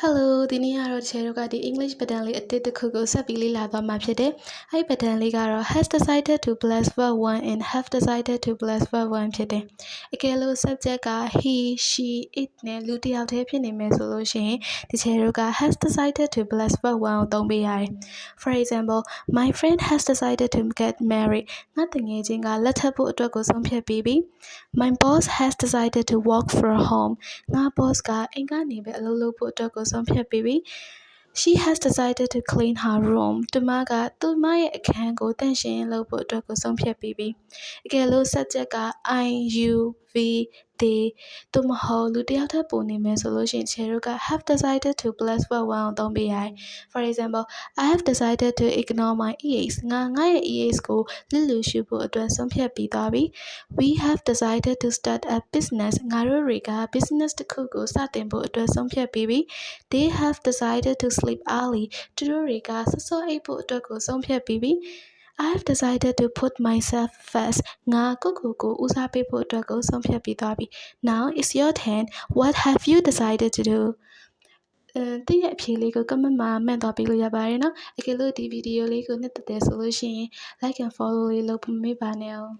Hello ဒီနေ့ကတော့ချေတို့ကဒီ English ပဒံလေးအတစ်တစ်ခုကိုဆက်ပြီးလေ့လာသွားမှာဖြစ်တယ်။အဲ့ပဒံလေးကတော့ has decided to bless verb 1 and have decided to bless verb 1ဖြစ်တယ်။အကယ်လို့ subject က he, she, it နဲ့လူတစ်ယောက်တည်းဖြစ်နေမယ်ဆိုလို့ရှိရင်ဒီချေတို့က has decided to bless verb 1ကိုသုံးပေးရတယ်။ For example, my friend has decided to get married. ငါတငယ်ချင်းကလက်ထပ်ဖို့အတွက်ကိုဆုံးဖြတ်ပြီးပြီ။ My boss has decided to work from home. ငါ boss ကအိမ်ကနေပဲအလုပ်လုပ်ဖို့အတွက်ကိုဆုံးဖြတ်ပြီးပြီ She has decided to clean her room. သူမကသူမရဲ့အခန်းကိုတန့်ရှင်းလုပ်ဖို့အတွက်ကိုဆုံးဖြတ်ပြီးပြီအကယ်လို့ subject က I, you, we, they သို့မဟုတ်လူတစ်ယောက်ထပ်ပိုနေမယ်ဆိုလို့ရှိရင်ခြေတို့က have decided to plus verb 1ကိုသုံးပေးရတယ် For example, I have decided to ignore my EAs. ငါရဲ့ EAs ကိုလစ်လျူရှုဖို့အတွက်ဆုံးဖြတ်ပြီးသွားပြီ We have decided to start a business. ငါတို့တွေက business တစ်ခုကိုစတင်ဖို့အတွက်ဆုံးဖြတ်ပြီးပြီ They have decided to sleep early. သူတို့တွေကစောစောအိပ်ဖို့အတွက်ကိုဆုံးဖြတ်ပြီးပြီ I have decided to put myself first. ငါကိုဦးစားပေးဖို့အတွက်ကိုဆုံးဖြတ်ပြီးသွားပြီ Now it's your turn. What have you decided to do? တည့်ရဲ့အဖြေလေးကို comment မှာမှတ်သွားပေးလို့ရပါတယ်နော်အကယ်လို့ဒီဗီဒီယိုလေးကိုနှစ်သက်တယ်ဆိုလို့ရှိရင် like and follow လေးလုပ်ဖို့မမေ့ပါနဲ့အောင်